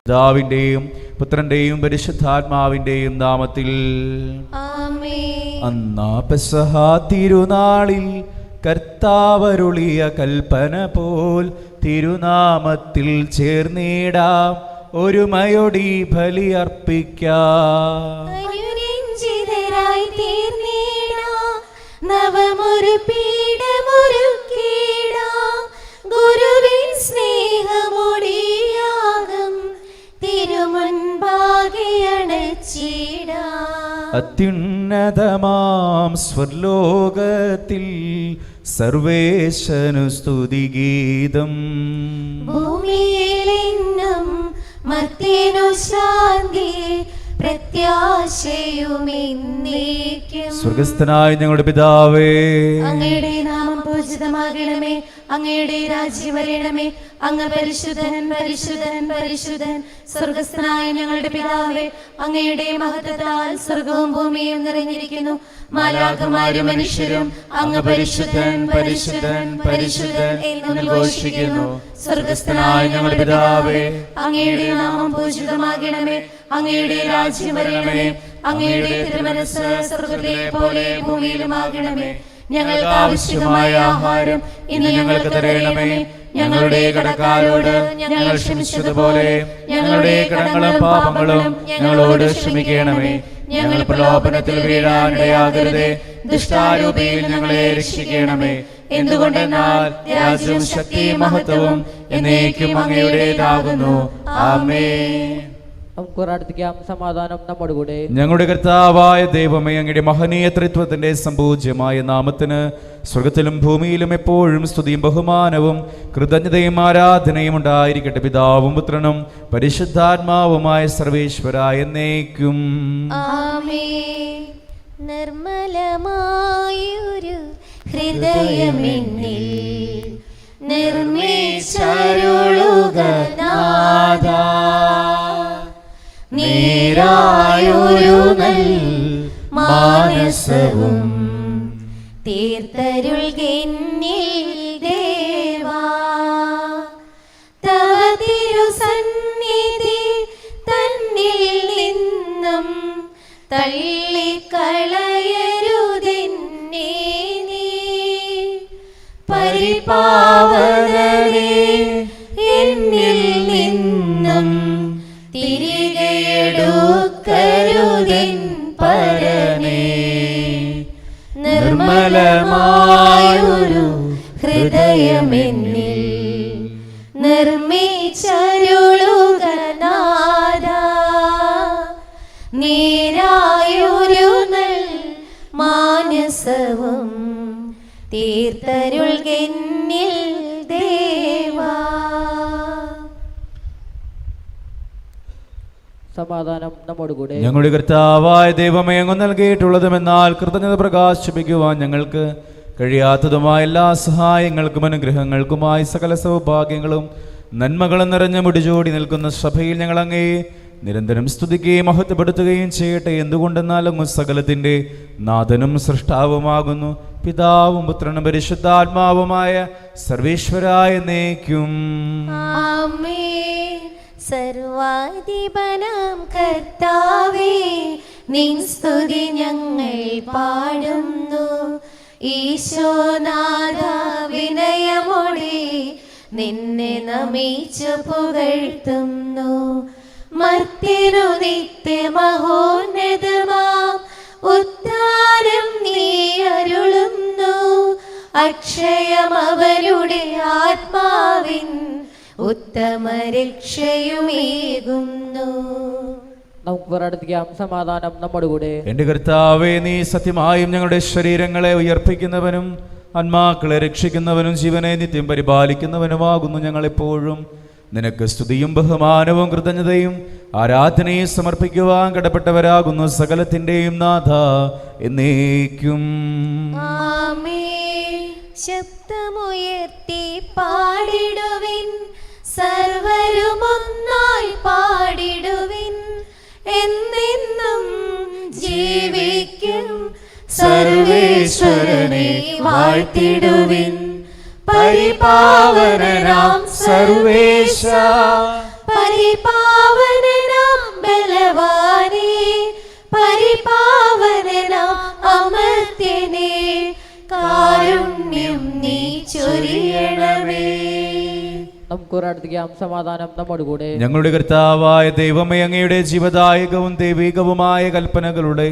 പിതാവിന്റെയും പുത്രന്റെയും പരിശുദ്ധാത്മാവിന്റെയും നാമത്തിൽ ആമേൻ. അന്നാ പെസഹ തിരുനാളിൽ കർത്താവരുളിയ കൽപ്പന പോൽ തിരുനാമത്തിൽ ചേർന്നിടാം, ഒരുമയോടി ബലി അർപ്പിക്കാം. അനുരഞ്ജിതരായി തീർന്നിടാം, നവമൊരു പീഠമൊരുക്കിടാം, ഗുരുവിൻ സ്നേഹമൊടിയാകും തിരുമുൻപാകെ അണച്ചിടാം. അത്യുന്നതമാം സ്വർലോകത്തിൽ സർവേശനു സ്തുതിഗീതം, ഭൂമിയിലെങ്ങും മർത്യനു ശാന്തി പ്രത്യാശയുമെന്നേക്കും. സ്വർഗസ്ഥനായ ഞങ്ങളുടെ പിതാവേ, അങ്ങയുടെ നാമം പൂജിതമാകണമേ, അങ്ങയുടെ രാജ്യം വരണമേ, അങ്ങ് പരിശുദ്ധൻ പരിശുദ്ധൻ പരിശുദ്ധൻ. സ്വർഗസ്ഥനായ ഞങ്ങളുടെ പിതാവേ, അങ്ങയുടെ മഹത്വത്താൽ സ്വർഗവും ഭൂമിയും നിറഞ്ഞിരിക്കുന്നു. മാലാഖമാരും മനുഷ്യരും അങ്ങ് പരിശുദ്ധൻ പരിശുദ്ധൻ പരിശുദ്ധൻ എന്ന് ഘോഷിക്കുന്നു. സ്വർഗസ്ഥനായ ഞങ്ങളുടെ പിതാവേ, അങ്ങയുടെ നാമം പൂജിതമാകണമേ, അങ്ങയുടെ രാജ്യം വരണമേ, അങ്ങയുടെ തിരുമനസ്സ് സ്വർഗ്ഗത്തിലെ പോലെ ഭൂമിയിലുമാകണമേ. ഞങ്ങൾക്ക് ആവശ്യമായ ആഹാരം ഇന്ന് ഞങ്ങൾക്ക് തരണമേ. ഞങ്ങളുടെ കടക്കാരോട് ഞങ്ങൾ ക്ഷമിച്ചതുപോലെ ഞങ്ങളുടെ കടങ്ങളും പാപങ്ങളും ഞങ്ങളോട് ക്ഷമിക്കണമേ. ഞങ്ങൾ പ്രലോഭനത്തിൽ വീഴാനിടയാകരുതേ, ദുഷ്ടാരൂപിയിൽ ഞങ്ങളെ രക്ഷിക്കണമേ. എന്തുകൊണ്ടെന്നാൽ രാജ്യവും ശക്തിയും മഹത്വവും എന്നേക്കും അങ്ങയുടേതാകുന്നു. ആമേൻ. നമുക്ക് പ്രാർത്ഥിക്കാം. സമാധാനം നമ്മുടെ കൂടെ. ഞങ്ങളുടെ കർത്താവായ ദൈവമേ, അങ്ങയുടെ മഹനീയ ത്രിത്വത്തിന്റെ സമ്പൂജ്യമായ നാമത്തിന് സ്വർഗത്തിലും ഭൂമിയിലും എപ്പോഴും സ്തുതിയും ബഹുമാനവും കൃതജ്ഞതയും ആരാധനയും ഉണ്ടായിരിക്കട്ടെ. പിതാവും പുത്രനും പരിശുദ്ധാത്മാവുമായ സർവേശ്വരായ എന്നേക്കും ആമേൻ. നിർമ്മലമായൊരു ഹൃദയമെന്നിൽ നിർമ്മിച്ചരുളുക നാഥാ, നേരായൊരു നൽ മാനസവും തീർത്തരുൾകെന്നിൽ ദേവാ. തവ തിരുസന്നിധി തന്നിൽ നിന്നും തള്ളിക്കളയരുതെന്നേ നീ. പരിപാവനരേ, എന്നിൽ നിന്നും തിരികെയെടുക്കരുതെൻ പരനേ. നിർമ്മലമായൊരു ഹൃദയമെന്നിൽ നിർമ്മിച്ചരുളുക നാഥാ, നേരായൊരു നൽ മാനസവും തീർത്തരുൾകെന്നിൽ ദേവാ. സമാധാനം നമ്മുടെ കൂടെ. ഞങ്ങളുടെ കർത്താവായ ദൈവമേ, അങ്ങ് നൽകിയിട്ടുള്ളതുമെന്നാൽ കൃതജ്ഞത പ്രകാശിപ്പിക്കുവാൻ ഞങ്ങൾക്ക് കഴിയാത്തതുമായ എല്ലാ സഹായങ്ങൾക്കും അനുഗ്രഹങ്ങൾക്കുമായി സകല സൗഭാഗ്യങ്ങളും നന്മകളും നിറഞ്ഞ മുടിചൂടി നിൽക്കുന്ന സഭയിൽ ഞങ്ങൾ അങ്ങേ നിരന്തരം സ്തുതിക്കുകയും മഹത്വപ്പെടുത്തുകയും ചെയ്യട്ടെ. എന്തുകൊണ്ടെന്നാൽ അങ്ങ് സകലത്തിൻ്റെ നാഥനും സൃഷ്ടാവുമാകുന്നു. പിതാവും പുത്രനും പരിശുദ്ധാത്മാവുമായ സർവേശ്വരായ എന്നേക്കും ആമേൻ. സർവാധിപനാം കർത്താവേ, നിൻ സ്തുതി ഞങ്ങൾ പാടുന്നു. ഈശോനാഥ, വിനയമോടെ നിന്നെ നമിച്ചു പുകഴ്ത്തുന്നു. മർത്യനു നിത്യമഹോന്നതമാം ഉദ്ധാരം നീ അരുളുന്നു. അക്ഷയം അവരുടെ ആത്മാവിൻ ഉത്തമ രക്ഷയുമേകുന്നു. നമുക്ക് പ്രാർത്ഥിക്കാം. സമാധാനം നമ്മുടെ കൂടെ. എൻ്റെ കർത്താവേ, നീ സത്യമായും ഞങ്ങളുടെ ശരീരങ്ങളെ ഉയർപ്പിക്കുന്നവനും ആത്മാക്കളെ രക്ഷിക്കുന്നവനും ജീവനെ നിത്യം പരിപാലിക്കുന്നവനുമാകുന്നു. ഞങ്ങളെപ്പോഴും നിനക്ക് സ്തുതിയും ബഹുമാനവും കൃതജ്ഞതയും ആരാധനയും സമർപ്പിക്കുവാൻ കടപ്പെട്ടവരാകുന്നു. സകലത്തിൻ്റെയും നാഥ എന്നേക്കും ആമേൻ. ശബ്ദമുയർത്തി പാടിടുവിൻ, സർവരുമൊന്നായി പാടിടുവിൻ. എന്നെന്നും ജീവിക്കും സർവേശ്വരനെ വാഴ്ത്തിടുവിൻ. പരിപാവനനാം സർവേശ, പരിപാവന നമുക്ക് പ്രാർത്ഥിക്കാം. സമാധാനം നമ്മോടുകൂടെ. ഞങ്ങളുടെ കർത്താവായ ദൈവമേ, അങ്ങയുടെ ജീവദായകവും ദൈവികവുമായ കൽപ്പനകളുടെ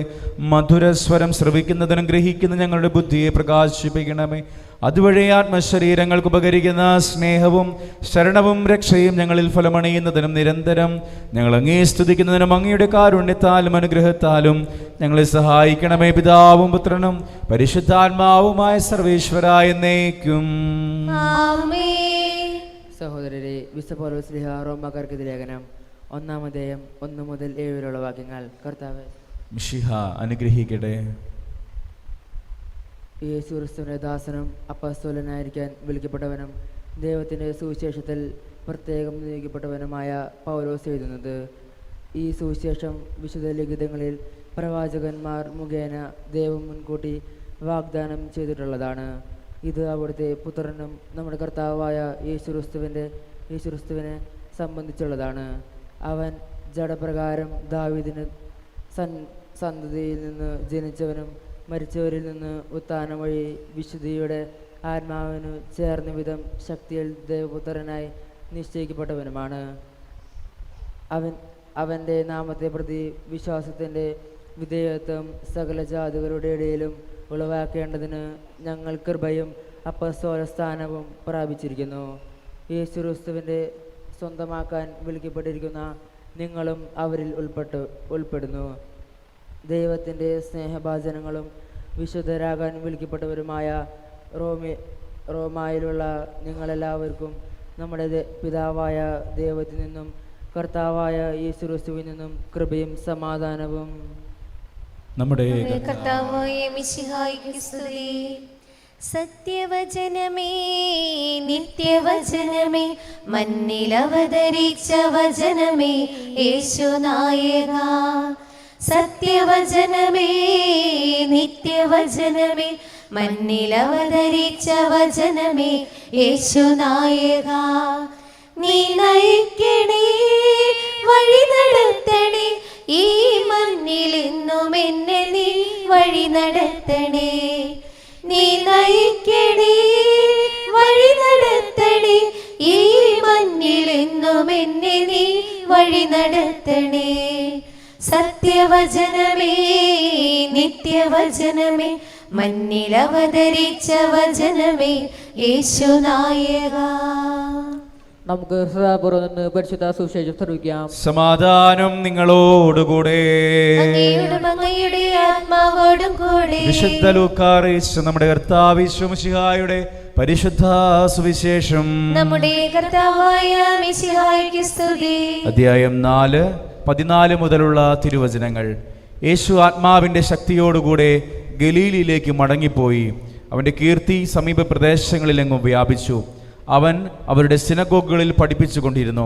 മധുരസ്വരം ശ്രവിക്കുന്നതിനും ഗ്രഹിക്കുന്ന ഞങ്ങളുടെ ബുദ്ധിയെ പ്രകാശിപ്പിക്കണമേ. അതുവഴി ആത്മശരീരങ്ങൾക്ക് ഉപകരിക്കുന്ന സ്നേഹവും ശരണവും രക്ഷയും ഞങ്ങളിൽ ഫലമണിയുന്നതിനും നിരന്തരം ഞങ്ങൾ അങ്ങേ സ്തുതിക്കുന്നതിനും അങ്ങയുടെ കാരുണ്യത്താലും അനുഗ്രഹത്താലും ഞങ്ങളെ സഹായിക്കണമേ. പിതാവും പുത്രനും പരിശുദ്ധാത്മാവുമായ സർവേശ്വരായ എന്നേക്കും. ആമേൻ. സഹോദരരെ, വിശുദ്ധ പൗലോസ് ശ്ലീഹ റോമാക്കാർക്ക് ലേഖനം 1-1 വാക്യങ്ങൾ. കർത്താവേ, മിശിഹ അനുഗ്രഹിക്കട്ടെ. യേശു ക്രിസ്തുവിന്റെ ദാസനും അപ്പസ്തോലനായിരിക്കാൻ വിളിക്കപ്പെട്ടവനും ദൈവത്തിൻ്റെ സുവിശേഷത്തിൽ പ്രത്യേകം നിയോഗിക്കപ്പെട്ടവനുമായ പൗലോസ് എഴുതുന്നത്: ഈ സുവിശേഷം വിശുദ്ധ ലിഖിതങ്ങളിൽ പ്രവാചകന്മാർ മുഖേന ദൈവം മുൻകൂട്ടി വാഗ്ദാനം ചെയ്തിട്ടുള്ളതാണ്. ഇത് അവിടുത്തെ പുത്രനും നമ്മുടെ കർത്താവായ യേശുക്രിസ്തുവിനെ സംബന്ധിച്ചുള്ളതാണ്. അവൻ ജഡപ്രകാരം ദാവീദിന് സന്തതിയിൽ നിന്ന് ജനിച്ചവനും മരിച്ചവരിൽ നിന്ന് ഉത്ഥാനം വഴി വിശുദ്ധിയുടെ ആത്മാവിനു ചേർന്ന വിധം ശക്തിയിൽ ദൈവപുത്രനായി നിശ്ചയിക്കപ്പെട്ടവനുമാണ്. അവൻ്റെ നാമത്തെ പ്രതി വിശ്വാസത്തിൻ്റെ വിധേയത്വം സകല ജാതികളുടെ ഇടയിലും ഉളവാക്കേണ്ടതിന് ഞങ്ങൾ കൃപയും അപ്പസ്തോല സ്ഥാനവും പ്രാപിച്ചിരിക്കുന്നു. യേശുക്രിസ്തുവിൻ്റെ സ്വന്തമാക്കാൻ വിളിക്കപ്പെട്ടിരിക്കുന്ന നിങ്ങളും അവരിൽ ഉൾപ്പെടുന്നു. ദൈവത്തിൻ്റെ സ്നേഹഭാജനങ്ങളും വിശുദ്ധരാകാൻ വിളിക്കപ്പെട്ടവരുമായ റോമായിലുള്ള നിങ്ങളെല്ലാവർക്കും നമ്മുടെ പിതാവായ ദൈവത്തിൽ നിന്നും കർത്താവായ യേശുക്രിസ്തുവിൽ നിന്നും കൃപയും സമാധാനവും. നമ്മുടെ കർത്താവായ മിശിഹായ്ക്ക് സ്തുതി. സത്യവചനമേ, നിത്യവചനമേ, മണ്ണിലവതരിച്ച വചനമേ, യേശുനായക. സത്യവചനമേ, നിത്യവചനമേ, മണ്ണിലവതരിച്ച വചനമേ, യേശുനായക. നീ നയിക്കണേ, വഴി നടത്തണേ, ഈ മണ്ണിൽ ഇന്നും എന്നെ നീ വഴി നടത്തണേ. നീ നയിക്കണേ, വഴി നടത്തണേ, ഈ മണ്ണിൽ ഇന്നും എന്നെ നീ വഴി നടത്തണേ. സത്യവചനമേ, നിത്യവചനമേ, മണ്ണിലവതരിച്ച വചനമേ, യേശുനായക. നമുക്ക് ഹൃദയപൂർവ്വം നിന്ന് പരിശുദ്ധ സുവിശേഷം ശ്രവിക്കാം. സമാധാനം നിങ്ങളോടുകൂടെ. അങ്ങയുടെ ആത്മാവോടും കൂടെ. വിശുദ്ധ ലൂക്കാ അറിയിച്ച നമ്മുടെ കർത്താവ് യേശു മിശിഹായുടെ പരിശുദ്ധ സുവിശേഷം. നമ്മുടെ കർത്താവായ മിശിഹായ്ക്ക് സ്തുതി. അധ്യായം 4:14 മുതലുള്ള തിരുവചനങ്ങൾ. യേശു ആത്മാവിൻ്റെ ശക്തിയോടുകൂടെ ഗലീലയിലേക്ക് മടങ്ങിപ്പോയി. അവൻ്റെ കീർത്തി സമീപ പ്രദേശങ്ങളിലെങ്ങും വ്യാപിച്ചു. അവൻ അവരുടെ സിനഗോഗുകളിൽ പഠിപ്പിച്ചു കൊണ്ടിരുന്നു.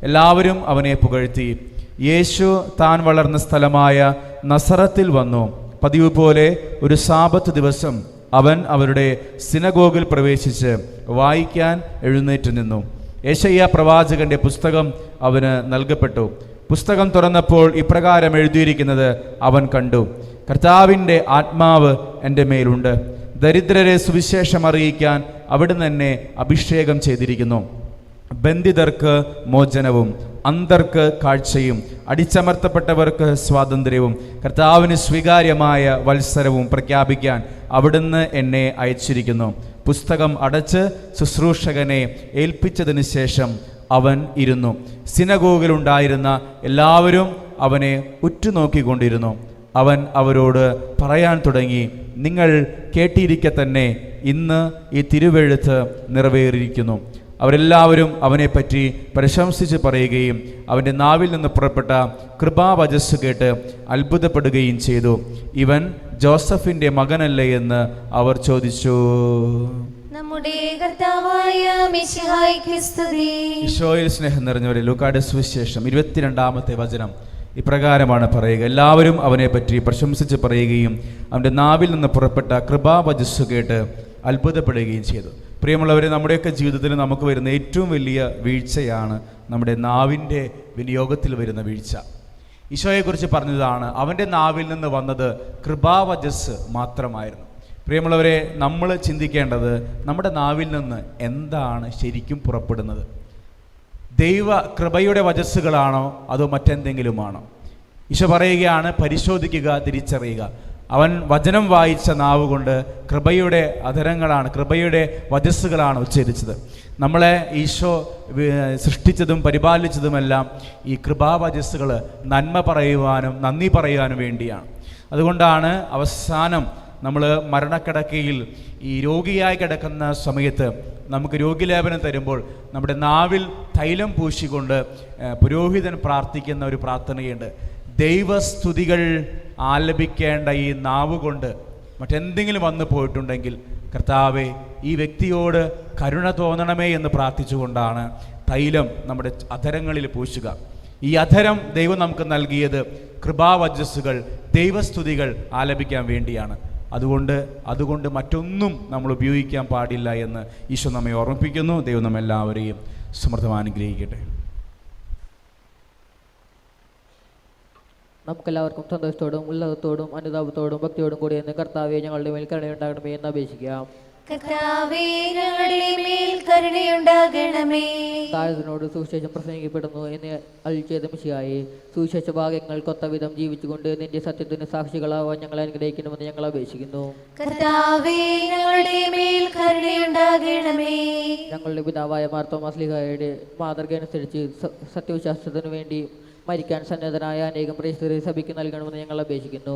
എല്ലാവരും അവനെ പുകഴ്ത്തി. യേശു താൻ വളർന്ന സ്ഥലമായ നസറത്തിൽ വന്നു. പതിവ് പോലെ ഒരു സാബത്ത് ദിവസം അവൻ അവരുടെ സിനഗോഗിൽ പ്രവേശിച്ച് വായിക്കാൻ എഴുന്നേറ്റ് നിന്നു. യെശയ്യാ പ്രവാചകന്റെ പുസ്തകം അവന് നൽകപ്പെട്ടു. പുസ്തകം തുറന്നപ്പോൾ ഇപ്രകാരം എഴുതിയിരിക്കുന്നത് അവൻ കണ്ടു: കർത്താവിൻ്റെ ആത്മാവ് എൻ്റെ മേലുണ്ട്. ദരിദ്രരെ സുവിശേഷം അറിയിക്കാൻ അവിടുന്ന് എന്നെ അഭിഷേകം ചെയ്തിരിക്കുന്നു. ബന്ധിതർക്ക് മോചനവും അന്ധർക്ക് കാഴ്ചയും അടിച്ചമർത്തപ്പെട്ടവർക്ക് സ്വാതന്ത്ര്യവും കർത്താവിന് സ്വീകാര്യമായ വത്സരവും പ്രഖ്യാപിക്കാൻ അവിടുന്ന് എന്നെ അയച്ചിരിക്കുന്നു. പുസ്തകം അടച്ച് ശുശ്രൂഷകനെ ഏൽപ്പിച്ചതിന് ശേഷം അവൻ ഇരുന്നു. സിനഗോഗിലുണ്ടായിരുന്ന എല്ലാവരും അവനെ ഉറ്റുനോക്കിക്കൊണ്ടിരുന്നു. അവൻ അവരോട് പറയാൻ തുടങ്ങി: നിങ്ങൾ കേട്ടിരിക്കെ തന്നെ ഇന്ന് ഈ തിരുവെഴുത്ത് നിറവേറിയിരിക്കുന്നു. അവരെല്ലാവരും അവനെപ്പറ്റി പ്രശംസിച്ച് പറയുകയും അവൻ്റെ നാവിൽ നിന്ന് പുറപ്പെട്ട കൃപാവചസ് കേട്ട് അത്ഭുതപ്പെടുകയും ചെയ്തു. ഇവൻ ജോസഫിൻ്റെ മകനല്ലേ എന്ന് അവർ ചോദിച്ചു. നമ്മുടെ കർത്താവായ മിശിഹായ്ക്ക് സ്തുതി. ഈശോയിൽ സ്നേഹം നിറഞ്ഞവരെ, ലൂക്കായുടെ സുവിശേഷം 22-ാമത്തെ വചനം ഇപ്രകാരമാണ് പറയുക: എല്ലാവരും അവനെപ്പറ്റി പ്രശംസിച്ച് പറയുകയും അവൻ്റെ നാവിൽ നിന്ന് പുറപ്പെട്ട കൃപാവചസ് കേട്ട് അത്ഭുതപ്പെടുകയും ചെയ്തു. പ്രിയമുള്ളവരെ, നമ്മുടെയൊക്കെ ജീവിതത്തിൽ നമുക്ക് വരുന്ന ഏറ്റവും വലിയ വീഴ്ചയാണ് നമ്മുടെ നാവിൻ്റെ വിനിയോഗത്തിൽ വരുന്ന വീഴ്ച. ഈശോയെക്കുറിച്ച് പറഞ്ഞതാണ് അവൻ്റെ നാവിൽ നിന്ന് വന്നത് കൃപാവചസ് മാത്രമായിരുന്നു. പ്രിയമുള്ളവരെ, നമ്മൾ ചിന്തിക്കേണ്ടത് നമ്മുടെ നാവിൽ നിന്ന് എന്താണ് ശരിക്കും പുറപ്പെടുന്നത്. ദൈവ കൃപയുടെ വചസ്സുകളാണോ അതോ മറ്റെന്തെങ്കിലുമാണോ? ഈശോ പറയുകയാണ്, പരിശോധിക്കുക, തിരിച്ചറിയുക. അവൻ വചനം വായിച്ച നാവ് കൊണ്ട് കൃപയുടെ അധരങ്ങളാണ്, കൃപയുടെ വചസ്സുകളാണ് ഉച്ചരിച്ചത്. നമ്മളെ ഈശോ സൃഷ്ടിച്ചതും പരിപാലിച്ചതുമെല്ലാം ഈ കൃപാവചസ്സുകൾ നന്മ പറയുവാനും നന്ദി പറയുവാനും വേണ്ടിയാണ്. അതുകൊണ്ടാണ് അവസാനം നമ്മൾ മരണക്കിടക്കയിൽ ഈ രോഗിയായി കിടക്കുന്ന സമയത്ത് നമുക്ക് രോഗിലേപനം തരുമ്പോൾ നമ്മുടെ നാവിൽ തൈലം പൂശിക്കൊണ്ട് പുരോഹിതൻ പ്രാർത്ഥിക്കുന്ന ഒരു പ്രാർത്ഥനയുണ്ട്. ദൈവസ്തുതികൾ ആലപിക്കേണ്ട ഈ നാവ് കൊണ്ട് മറ്റെന്തെങ്കിലും വന്നു പോയിട്ടുണ്ടെങ്കിൽ കർത്താവേ ഈ വ്യക്തിയോട് കരുണ തോന്നണമേ എന്ന് പ്രാർത്ഥിച്ചുകൊണ്ടാണ് തൈലം നമ്മുടെ അധരങ്ങളിൽ പൂശുക. ഈ അധരം ദൈവം നമുക്ക് നൽകിയത് കൃപാവചസ്സുകൾ, ദൈവസ്തുതികൾ ആലപിക്കാൻ വേണ്ടിയാണ്. അതുകൊണ്ട് മറ്റൊന്നും നമ്മൾ ഉപയോഗിക്കാൻ പാടില്ല എന്ന് ഈശോ നമ്മെ ഓർമ്മിപ്പിക്കുന്നു. ദൈവം നമ്മെല്ലാവരെയും സമൃദ്ധമായി അനുഗ്രഹിക്കട്ടെ. നമുക്കെല്ലാവർക്കും സന്തോഷത്തോടും ഉല്ലാസത്തോടും അനുതാപത്തോടും ഭക്തിയോടും കൂടി എന്ന് കർത്താവെ ഞങ്ങളുടെ മേൽ കരുണയുണ്ടാകണമേ എന്ന് അപേക്ഷിക്കാം. കർത്താവേ ഞങ്ങളുടെ മേൽ കരുണയുണ്ടാകണമേ. താഴ്ന്നതിനോട് സുവിശേഷം പ്രസംഗിക്കപ്പെടുന്നു എന്ന് അരുളി ചെയ്ത മിശിഹായേ, സുവിശേഷ ഭാഗ്യങ്ങൾക്കൊത്ത വിധം ജീവിച്ചുകൊണ്ട് നിന്റെ സത്യത്തിന് സാക്ഷികളാവാൻ ഞങ്ങളെ അനുഗ്രഹിക്കണമെന്ന് ഞങ്ങൾ അപേക്ഷിക്കുന്നു. കർത്താവേ ഞങ്ങളുടെ മേൽ കരുണയുണ്ടാകണമേ. ഞങ്ങളുടെ പിതാവായ മാർത്തോമാ ശ്ലീഹായുടെ മാതൃക അനുസരിച്ച് സത്യവിശ്വാസത്തിനു വേണ്ടി മരിക്കാൻ സന്നദ്ധനായ അനേകം പ്രേക്ഷിതരെ സഭയ്ക്ക് നൽകണമെന്ന് ഞങ്ങൾ അപേക്ഷിക്കുന്നു.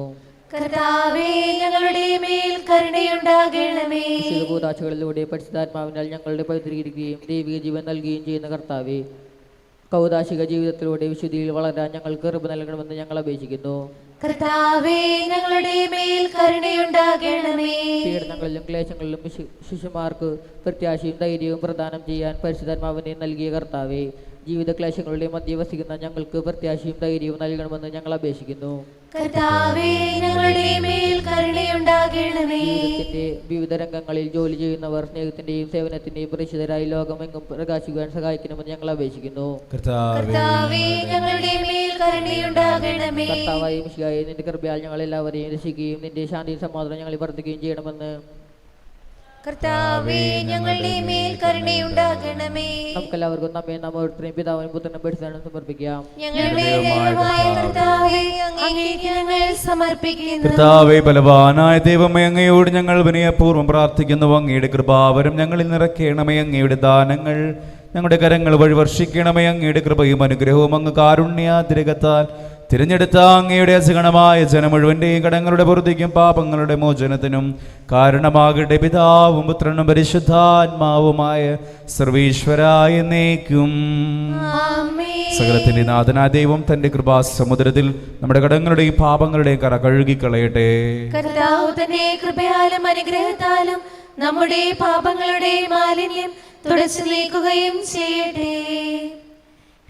കർത്താവേ ഞങ്ങളുടെ മേൽ കരുണയുണ്ടാകണമേ. കൂതാശകളിലൂടെ പരിശുദ്ധാത്മാവിനാൽ ഞങ്ങളുടെ പവിത്രീകരിക്കുകയും ദൈവിക ജീവൻ നൽകുകയും ചെയ്യുന്ന കർത്താവേ, കൗതാശിക ജീവിതത്തിലൂടെ വിശുദ്ധിയിൽ വളരാൻ ഞങ്ങൾക്ക് കൃപ നൽകണമെന്ന് ഞങ്ങൾ അപേക്ഷിക്കുന്നു. കർത്താവേ ഞങ്ങളുടെ മേൽ കരുണയുണ്ടാകണമേ. പീഡനങ്ങളിലും ക്ലേശങ്ങളിലും ശിശുമാർക്ക് പ്രത്യാശയും ധൈര്യവും പ്രദാനം ചെയ്യാൻ പരിശുദ്ധാത്മാവിനെ നൽകിയ കർത്താവേ, ജീവിത ക്ലേശങ്ങളുടെ മധ്യ വസിക്കുന്ന ഞങ്ങൾക്ക് പ്രത്യാശയും ധൈര്യവും നൽകണമെന്ന് ഞങ്ങൾ അപേക്ഷിക്കുന്നു. കർത്താവേ ഞങ്ങളുടെ മേൽ കരുണയുണ്ടാകണമേ. ജീവിതത്തിന്റെ വിവിധ രംഗങ്ങളിൽ ജോലി ചെയ്യുന്നവർ സ്നേഹത്തിന്റെയും സേവനത്തിന്റെയും പരിശുദ്ധരായി ലോകമെങ്ങും പ്രകാശിക്കുവാൻ സഹായിക്കണമെന്ന് ഞങ്ങൾ അപേക്ഷിക്കുന്നു. കർത്താവേ ഞങ്ങളുടെ മേൽ കരുണയുണ്ടാകണമേ. കർത്താവായ മിശിഹായേ, നിന്റെ കൃപയാൽ ഞങ്ങൾ എല്ലാവരെയും രക്ഷിക്കുകയും നിന്റെ ശാന്തിയും സമാധാനം ഞങ്ങളിൽ വർദ്ധിക്കുകയും ചെയ്യണമെന്ന് കർത്താവേ ഞങ്ങളുടെ മേൽ കരുണയുണ്ടാകണമേ. നമുക്കെല്ലാവർക്കും നമ്മെ ഓരോരുത്തരെയും പിതാവിനും പുത്രനും പരിശുദ്ധാത്മാവിനും സമർപ്പിക്കാം. ഞങ്ങളുടെ ദൈവമായ കർത്താവേ, അങ്ങേക്ക് ഞങ്ങൾ സമർപ്പിക്കുന്നു. കർത്താവേ, ബലവാനായ ദൈവമേ, അങ്ങയോട് ഞങ്ങൾ വിനയപൂർവ്വം പ്രാർത്ഥിക്കുന്നു. അങ്ങയുടെ കൃപാവരം ഞങ്ങളിൽ നിറയ്ക്കണമേ. അങ്ങയുടെ ദാനങ്ങൾ ഞങ്ങളുടെ കരങ്ങൾ വഴി വർഷിക്കണമേ. അങ്ങയുടെ കൃപയും അനുഗ്രഹവും അങ്ങ് കാരുണ്യാതിരകത്താൽ തിരഞ്ഞെടുത്ത അങ്ങയുടെ അസഗണമായ ജനം മുഴുവൻ്റെയും കടങ്ങളുടെ പുറത്തേക്കും പാപങ്ങളുടെ മോചനത്തിനും കാരണമാകട്ടെ. പിതാവും പുത്രനും പരിശുദ്ധാത്മാവുമായ സർവീശ്വരായ എന്നേക്കും. സകലത്തിന്റെ നാഥനായ ദൈവം തന്റെ കൃപാസമുദ്രത്തിൽ നമ്മുടെ കടങ്ങളുടെയും പാപങ്ങളുടെയും കറ കഴുകിക്കളയട്ടെ. കർത്താവ് തന്റെ കൃപയാലും അനുഗ്രഹത്താലും നമ്മുടെ പാപങ്ങളുടെ മാലിന്യം തുടച്ചു നീക്കുകയും ചെയ്യട്ടെ.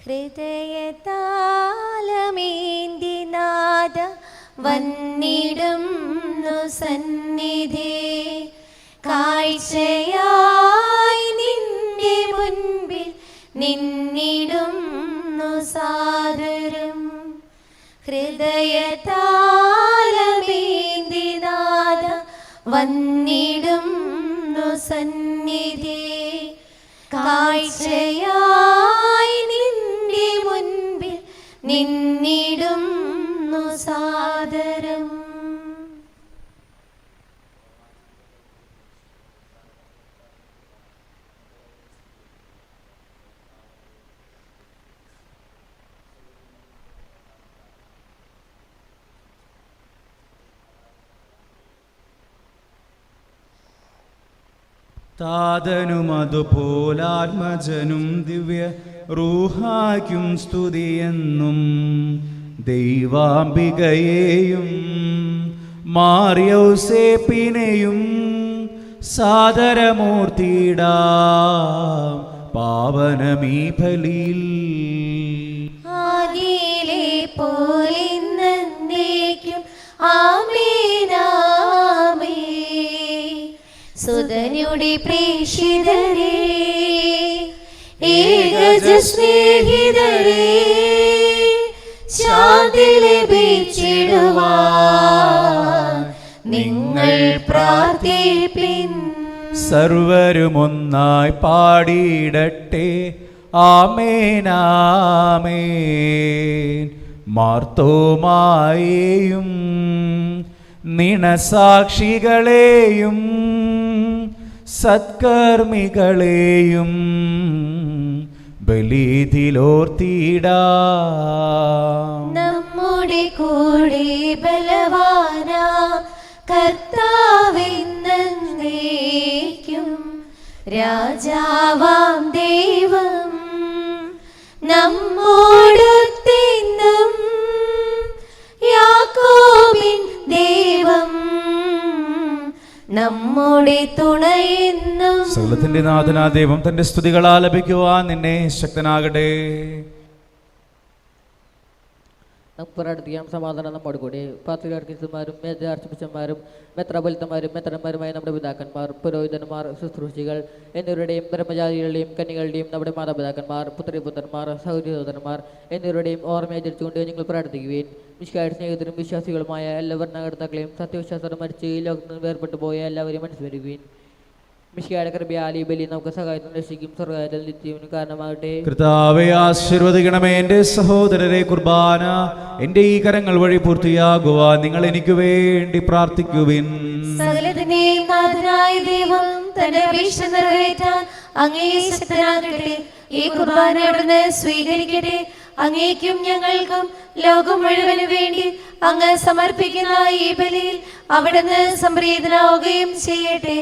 ഹൃദയതാലമേന്തി നാദ വന്നിടുന്നു സന്നിധി, കാഴ്ചയായി നിന്റെ മുൻപിൽ നിന്നിടുന്നു സാദരം. ഹൃദയതാലമേന്തി നാദ വന്നിടുന്നു സന്നിധി, കാഴ്ചയായി നിന്റെ മുൻപിൽ നിന്നിടുന്നു സാദരം. താതനും അതുപോലാത്മജനും ദിവ്യ റൂഹായ്ക്കും സ്തുതിയെന്നും ദൈവാംബികയെയും മാർയൗസേപ്പിനെയും സാദരമൂർത്തിയിടാം പാവനമീ ബലിയിൽ. ആദിയിലെ പോലെ എന്നേക്കും ആമേൻ ആമേൻ. സുതനുടെ പ്രേക്ഷിതരേ, ഏകജ സ്നേഹിതരേ, ശാന്തി ലഭിച്ചിടുവാൻ നിങ്ങൾ പ്രാർത്ഥിപ്പിൻ. സർവരും ഒന്നായി പാടിയിടട്ടെ. ആമേൻ ആമേൻ. മാർത്തോമായെയും നിണസാക്ഷികളെയും സത്കർമ്മികളെയും ബലിയിലോർത്തിടാം. നമ്മുടെ കൂടെ ബലവാന കർത്താവെന്നേക്കും രാജാവാം ദൈവം നമ്മോടൊത്തെന്നും യാക്കോബിൻ ദൈവം നമ്മുടെ തുണയെന്നും. സകലത്തിന്റെ നാഥനാ ദൈവം തന്റെ സ്തുതികൾ ആലപിക്കുവാൻ നിന്നെ ശക്തനാകട്ടെ. നമുക്ക് പ്രാർത്ഥിക്കാം. സമാധാനം നമ്മോട് കൂടെ. പാത്രിയാർക്കീസുമാരും മേജാർച്ചബിഷന്മാരും മെത്രാപൊലിത്തമാരും മെത്രന്മാരുമായ നമ്മുടെ പിതാക്കന്മാർ, പുരോഹിതന്മാർ, ശുശ്രൂഷികൾ എന്നിവരുടെയും ബ്രഹ്മചാരികളുടെയും കന്യകളുടെയും നമ്മുടെ മാതാപിതാക്കന്മാർ, പുത്രിപുത്രന്മാർ, സഹോദരന്മാർ എന്നിവരുടെയും ഓർമ്മയാചരിച്ചുകൊണ്ട് ഞങ്ങൾ പ്രാർത്ഥിക്കുകയും മിശിഹായുടെ സ്നേഹിതരും വിശ്വാസികളുമായ എല്ലാ ഭരണകർത്താക്കളെയും സത്യവിശ്വാസം മരിച്ച് ഈ ലോകത്ത് നിന്ന് വേർപെട്ടു പോയ എല്ലാവരെയും അനുസ്മരിക്കുകയും മിശിഹായുടെ കൃപയാൽ ഈ ബലി നമുക്ക് സഹായത്തിന് രക്ഷിക്കും സ്വർഗ്ഗത്തിൽ നിത്യവും കാരണമാകട്ടെ. കർത്താവേ ആശീർവദിക്കണമേ. എൻ്റെ സഹോദരരെ, കുർബാന എൻ്റെ ഈ കരങ്ങൾ വഴി പൂർത്തിയാകുവാൻ നിങ്ങൾ എനിക്ക് വേണ്ടി പ്രാർത്ഥിക്കുവിൻ. സകലത്തിന്റെയും നാഥനായ ദൈവം തന്റെ അപേക്ഷ നിറവേറ്റാൻ അങ്ങേ ശക്തനാകട്ടെ. ഈ കുർബാന അവിടുന്ന് സ്വീകരിക്കട്ടെ. അങ്ങേക്കും ഞങ്ങൾക്കും ലോകം മുഴുവന് വേണ്ടി അങ്ങ് സമർപ്പിക്കുന്ന ഈ ബലിയിൽ അവിടുന്ന് സംപ്രീതനാവുകയും ചെയ്യട്ടെ.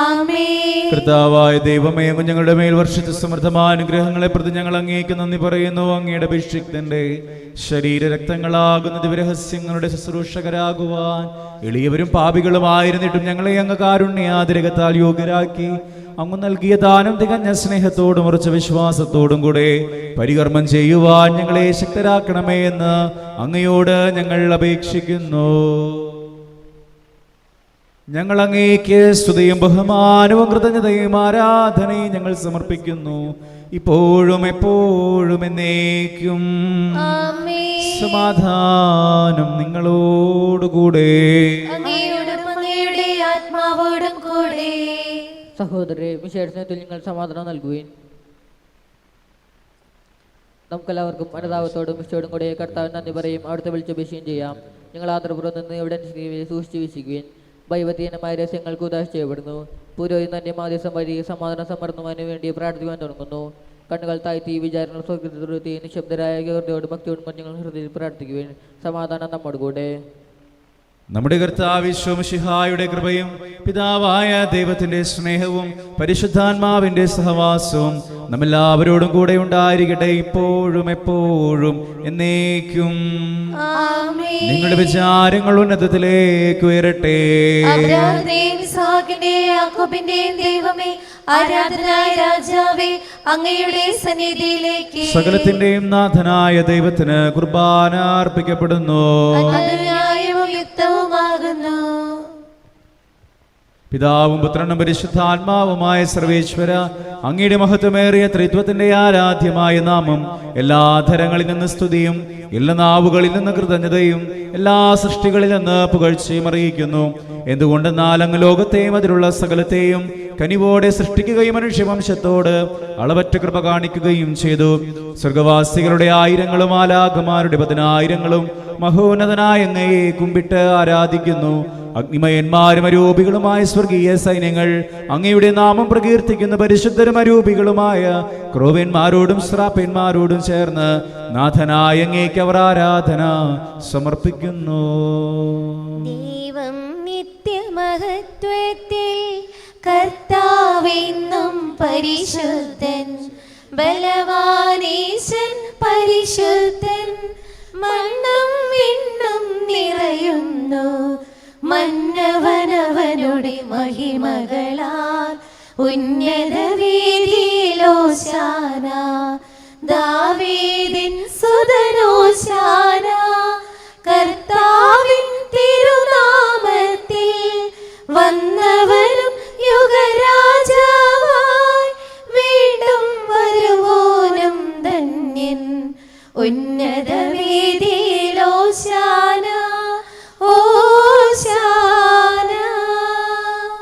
ആമേൻ. കർത്താവായ ദൈവമേ, അങ്ങ് ഞങ്ങളുടെ മേൽ വർഷിച്ച സമൃദ്ധമായ അനുഗ്രഹങ്ങളെ പ്രതി ഞങ്ങൾ അങ്ങേക്ക് നന്ദി പറയുന്നു. അങ്ങയുടെ അഭിഷിക്തന്റെ ശരീരരക്തങ്ങളാകുന്ന ദിവരഹസ്യങ്ങളുടെ ശുശ്രൂഷകരാകുവാൻ എളിയവരും പാപികളുമായിരുന്നിട്ടും ഞങ്ങളെ അങ്ങ് കാരുണ്യാതിരകത്താൽ യോഗ്യരാക്കി അങ്ങ് നൽകിയ ദാനം തികഞ്ഞ സ്നേഹത്തോടും ഉറച്ച വിശ്വാസത്തോടും കൂടെ പരികർമ്മം ചെയ്യുവാൻ ഞങ്ങളെ ശക്തരാക്കണമേ എന്ന് അങ്ങയോട് ഞങ്ങൾ അപേക്ഷിക്കുന്നു. ഞങ്ങൾ അങ്ങേക്ക് സ്തുതിയും ബഹുമാനവും കൃതജ്ഞതയും ആരാധനയും ഞങ്ങൾ സമർപ്പിക്കുന്നു, ഇപ്പോഴും എപ്പോഴും എന്നേക്കും. ആമേൻ. സമാധാനം നിങ്ങളോടുകൂടെ. അങ്ങയോടും അങ്ങയുടെ ആത്മാവോടും കൂടെ. സഹോദരരെ, മിശിഹായുടെ സ്നേഹത്തിൽ നിങ്ങൾ സമാധാനം നൽകുകയും നമുക്കെല്ലാവർക്കും അനുതാപത്തോടും മിശിഹായോടും കൂടെ കർത്താവിന് നന്ദി പറയും അവിടുത്തെ വിളിച്ചപേക്ഷിക്കുകയും ചെയ്യാം. ഞങ്ങൾ ആദരപൂർവ്വം നിന്ന് ഇവിടെ സൂക്ഷിച്ചു വീക്ഷിക്കുകയും വൈവതീനമായ രഹസ്യങ്ങൾക്ക് ഉദാശ ചെയ്യപ്പെടുന്നു. പുരോഹിതൻ തന്റെ മാധ്യസം വഴി സമാധാന സമ്മർദ്ദമാനു വേണ്ടി പ്രാർത്ഥിക്കുവാൻ തുടങ്ങുന്നു. കണ്ണുകൾ താഴ്ത്തി വിചാരങ്ങൾ സ്വർഗത്തിൽ നിശബ്ദരായ ഗൗരവയോട് ഭക്തിയോടും ഞങ്ങൾ ഹൃദയത്തിൽ പ്രാർത്ഥിക്കുകയും സമാധാനം നമ്മോട് കൂടെ. നമ്മുടെ കർത്താവ് യേശു മിശിഹായുടെ കൃപയും പിതാവായ ദൈവത്തിന്റെ സ്നേഹവും പരിശുദ്ധാത്മാവിന്റെ സഹവാസവും നമ്മെല്ലാവരോടും കൂടെ ഉണ്ടായിരിക്കട്ടെ, ഇപ്പോഴും എപ്പോഴും എന്നേക്കും. ആമേൻ. നിങ്ങളുടെ വിചാരങ്ങൾ ഉന്നതത്തിലേക്ക് ഉയരട്ടെ. അബ്രാഹത്തിന്റെയും ഇസ്ഹാക്കിന്റെയും യാക്കോബിന്റെയും ദൈവമേ, ആരാധനായ രാജാവേ, അങ്ങയുടെ സന്നിധിയിലേക്ക് സകലത്തിന്റെയും നാഥനായ ദൈവത്തിന് കുർബാന അർപ്പിക്കപ്പെടുന്നു. അത് ന്യായവും യുക്തവുമാകുന്നു. പിതാവും പുത്രനും പരിശുദ്ധാത്മാവുമായ സർവേശ്വര, അങ്ങയുടെ മഹത്വമേറിയ ത്രിത്വത്തിന്റെ ആരാധ്യമായ നാമം എല്ലാ ധരങ്ങളിൽ നിന്ന് സ്തുതിയും എല്ലാ നാവുകളിൽ നിന്ന് കൃതജ്ഞതയും എല്ലാ സൃഷ്ടികളിൽ നിന്ന് പുകഴ്ചയും അറിയിക്കുന്നു. എന്തുകൊണ്ടെന്നാൽ അങ്ങ് ലോകത്തെയും അതിലുള്ള സകലത്തെയും കനിവോടെ സൃഷ്ടിക്കുകയും മനുഷ്യവംശത്തോട് അളവറ്റ കൃപ കാണിക്കുകയും ചെയ്തു. സ്വർഗവാസികളുടെ ആയിരങ്ങളും മാലാഖമാരുടെ 10,000 മഹോന്നതനായ അങ്ങയെ കുമ്പിട്ട് ആരാധിക്കുന്നു. അഗ്നിമയന്മാരും അരൂപികളുമായ സ്വർഗീയ സൈന്യങ്ങൾ അങ്ങയുടെ നാമം പ്രകീർത്തിക്കുന്ന പരിശുദ്ധരും അരൂപികളുമായ ക്രോവ്യന്മാരോടും ശ്രാപ്യന്മാരോടും ചേർന്ന് നാഥനായ അങ്ങേക്ക് അവർ ആരാധന സമർപ്പിക്കുന്നു. ദൈവം നിത്യമഹത്വത്തിൽ കർത്താവെന്നും പരിശുദ്ധൻ, ബലവാനീശൻ പരിശുദ്ധൻ, മണ്ണും വിണ്ണും നിറയുന്നു മന്നവനവനുടെ മഹിമകളാൽ. ഉന്നത വീതിയിലോശാന, ദാവീദിൻ സുതനോശാന. കർത്താവിൻ തിരുനാമത്തിൽ വന്നവനും യുഗരാജാവായി വീണ്ടും വരുവോനും ധന്യൻ. ഉന്നത വീതിയിലോശാന, ഓശാന.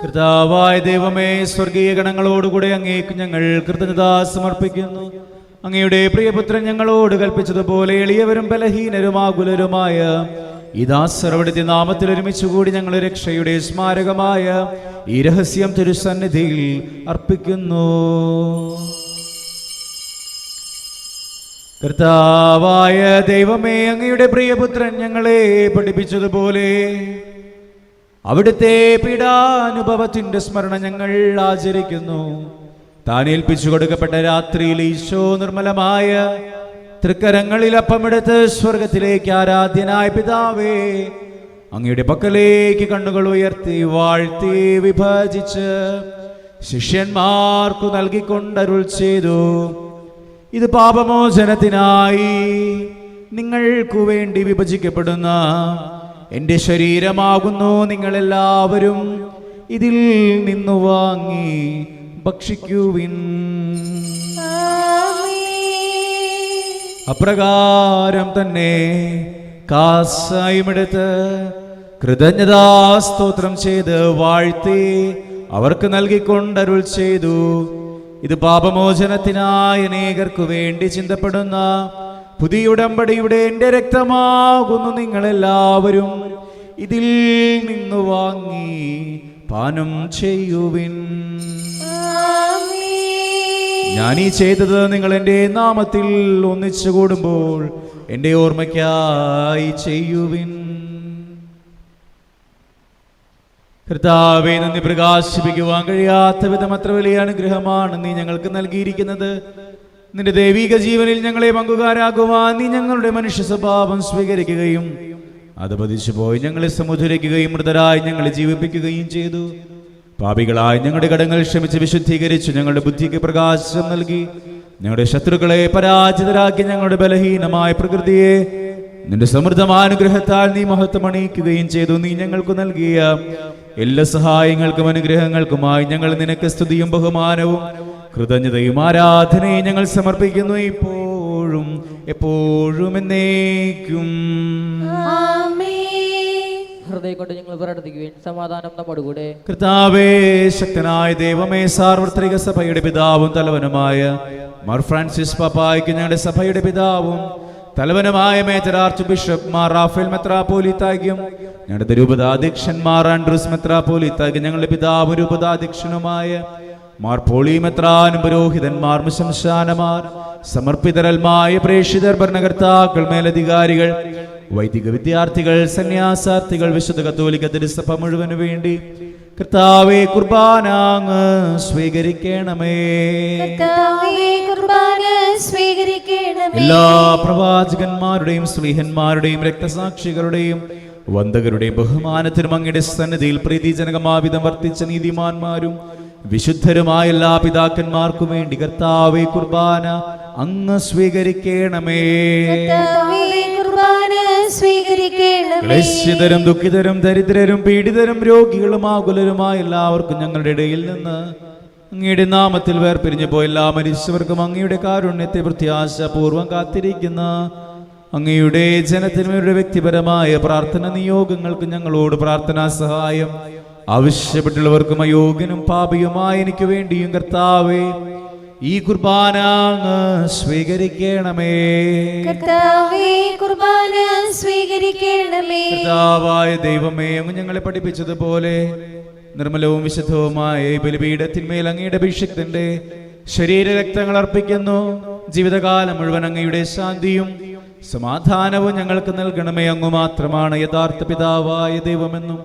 കർത്താവായ ദൈവമേ, സ്വർഗീയ ഗണങ്ങളോടുകൂടെ അങ്ങേക്ക് ഞങ്ങൾ കൃതജ്ഞത സമർപ്പിക്കുന്നു. അങ്ങയുടെ പ്രിയപുത്രൻ ഞങ്ങളോട് കൽപ്പിച്ചതുപോലെ എളിയവരും ബലഹീനരുമാകുലരുമായ ഈ ദാസർ അവിടുത്തെ നാമത്തിൽ ഒരുമിച്ചുകൂടി ഞങ്ങൾ രക്ഷയുടെ സ്മാരകമായ ഈ രഹസ്യം തിരുസന്നിധിയിൽ അർപ്പിക്കുന്നു. കർത്താവായ ദൈവമേ, അങ്ങയുടെ പ്രിയപുത്രൻ ഞങ്ങളെ പഠിപ്പിച്ചതുപോലെ അവിടുത്തെ പീഡാനുഭവത്തിന്റെ സ്മരണ ഞങ്ങൾ ആചരിക്കുന്നു. താൻ ഏൽപ്പിച്ചു കൊടുക്കപ്പെട്ട രാത്രിയിൽ ഈശോ നിർമ്മലമായ തൃക്കരങ്ങളിൽ അപ്പമെടുത്ത് സ്വർഗത്തിലേക്ക് ആരാധ്യനായ പിതാവേ, അങ്ങയുടെ പക്കലേക്ക് കണ്ണുകൾ ഉയർത്തി വാഴ്ത്തി വിഭജിച്ച് ശിഷ്യന്മാർക്കു നൽകിക്കൊണ്ടരുൾ ചെയ്തു. ഇത് പാപമോചനത്തിനായി നിങ്ങൾക്കു വേണ്ടി വിഭജിക്കപ്പെടുന്ന എൻ്റെ ശരീരമാകുന്നു. നിങ്ങളെല്ലാവരും ഇതിൽ നിന്നു വാങ്ങി ഭക്ഷിക്കുവിൻ. അപ്രകാരം തന്നെ കാസായുമെടുത്ത് കൃതജ്ഞതാസ്തോത്രം ചെയ്ത് വാഴ്ത്തി അവർക്ക് നൽകിക്കൊണ്ടരുൾ ചെയ്തു. ഇത് പാപമോചനത്തിനായി അനേകർക്കു വേണ്ടി ചിന്തപ്പെടുന്ന പുതിയ ഉടമ്പടിയുടെ എൻ്റെ രക്തമാകുന്നു. നിങ്ങളെല്ലാവരും ഇതിൽ നിന്നു വാങ്ങി പാനം ചെയ്യുവിൻ. ഞാനീ ചെയ്തത് നിങ്ങൾ എൻ്റെ നാമത്തിൽ ഒന്നിച്ചു കൂടുമ്പോൾ എൻ്റെ ഓർമ്മയ്ക്കായി ചെയ്യുവിൻ. കർത്താവേ, നന്ദി പ്രകാശിപ്പിക്കുവാൻ കഴിയാത്ത വിധം അത്ര വലിയ അനുഗ്രഹമാണ് നീ ഞങ്ങൾക്ക് നൽകിയിരിക്കുന്നത്. നിന്റെ ദൈവിക ജീവനിൽ ഞങ്ങളെ പങ്കുകാരാകുവാൻ നീ ഞങ്ങളുടെ മനുഷ്യ സ്വഭാവം സ്വീകരിക്കുകയും അത് പതിച്ചു പോയി ഞങ്ങളെ സമുദ്ധരിക്കുകയും മൃതരായി ഞങ്ങളെ ജീവിപ്പിക്കുകയും ചെയ്തു. പാപികളായി ഞങ്ങളുടെ കടങ്ങൾ ക്ഷമിച്ച് വിശുദ്ധീകരിച്ചു ഞങ്ങളുടെ ബുദ്ധിക്ക് പ്രകാശം നൽകി ഞങ്ങളുടെ ശത്രുക്കളെ പരാജിതരാക്കി ഞങ്ങളുടെ ബലഹീനമായ പ്രകൃതിയെ നിന്റെ സമൃദ്ധമാനുഗ്രഹത്താൽ നീ മഹത്വം അണിയിക്കുകയും ചെയ്തു. നീ ഞങ്ങൾക്ക് നൽകിയ എല്ലാ സഹായങ്ങൾക്കും അനുഗ്രഹങ്ങൾക്കുമായി ഞങ്ങൾ നിനക്ക് സ്തുതിയും ബഹുമാനവും കൃതജ്ഞതയും ആരാധനയും ഞങ്ങൾ സമർപ്പിക്കുന്നു, ഇപ്പോഴും എപ്പോഴും എന്നേക്കും. ഹൃദയം കൊണ്ട് ഞങ്ങൾ പ്രാർത്ഥിക്കുകയും സമാധാനം നമ്മുടെ കൂടെ. കർത്താവേ, ശക്തനായ ദൈവമേ, സാർവത്രിക സഭയുടെ പിതാവും തലവനുമായ മാർ ഫ്രാൻസിസ് പാപ്പായ്ക്ക് ഞങ്ങളുടെ സഭയുടെ പിതാവും തലവനുമായ major archbishop Mar Raphael മെത്രാപ്പോലീത്തായ്ക്കും ഞങ്ങളുടെ രൂപതാധ്യക്ഷൻ മാർ ആൻഡ്രൂസ് മെത്രാപ്പോലീത്തായ്ക്കും ഞങ്ങളുടെ പിതാവും രൂപതാധ്യക്ഷനുമായ മാർ പോളി മെത്രാനും പുരോഹിതന്മാർ ശംശാനമാർ സമർപ്പിതരൽമായ പ്രേക്ഷിതർ ഭരണകർത്താക്കൾ മേലധികാരികൾ വൈദിക വിദ്യാർത്ഥികൾ സന്യാസാർത്ഥികൾ വിശുദ്ധ കത്തോലിക്ക തിരുസഭ മുഴുവനു വേണ്ടി കർത്താവേ കുർബാന അങ്ങ് സ്വീകരിക്കണമേ. എല്ലാ പ്രവാചകന്മാരുടെയും സ്ലീഹന്മാരുടെയും രക്തസാക്ഷികളുടെയും വന്ദകരുടെയും ബഹുമാനത്തിനും അങ്ങയുടെ സന്നിധിയിൽ പ്രീതിജനകമാവിധം വർത്തിച്ച നീതിമാന്മാരും വിശുദ്ധരുമായ എല്ലാ പിതാക്കന്മാർക്കും വേണ്ടി കർത്താവേ കുർബാന അങ്ങ് സ്വീകരിക്കണമേ. ക്ലേശിതരും ദുഃഖിതരും ദരിദ്രരും പീഡിതരും രോഗികളും ആകുലരുമായ എല്ലാവർക്കും ഞങ്ങളുടെ ഇടയിൽ നിന്ന് അങ്ങയുടെ നാമത്തിൽ വേർപിരിഞ്ഞു പോയ എല്ലാ മരിച്ചവർക്കും അങ്ങയുടെ കാരുണ്യത്തെ പ്രത്യാശപൂർവ്വം കാത്തിരിക്കുന്ന അങ്ങയുടെ ജനത്തിനുമേരുടെ വ്യക്തിപരമായ പ്രാർത്ഥന നിയോഗങ്ങൾക്ക് ഞങ്ങളോട് പ്രാർത്ഥനാ സഹായം ആവശ്യപ്പെട്ടുള്ളവർക്കും അയോഗ്യനും പാപിയുമായ എനിക്ക് വേണ്ടിയും കർത്താവേ ഈ കുർബാന അങ്ങ് സ്വീകരിക്കണമേ. കർത്താവായ ദൈവമേ, അങ്ങ് ഞങ്ങളെ പഠിപ്പിച്ചതുപോലെ നിർമ്മലവും വിശുദ്ധവുമായ ഈ ബലിപീഠത്തിന്മേൽ അങ്ങയുടെ അഭിഷിക്തന്റെ ശരീരരക്തങ്ങൾ അർപ്പിക്കുന്നു. ജീവിതകാലം മുഴുവൻ അങ്ങയുടെ ശാന്തിയും സമാധാനവും ഞങ്ങൾക്ക് നൽകണമേ. അങ്ങ് മാത്രമാണ് യഥാർത്ഥ പിതാവായ ദൈവമെന്നും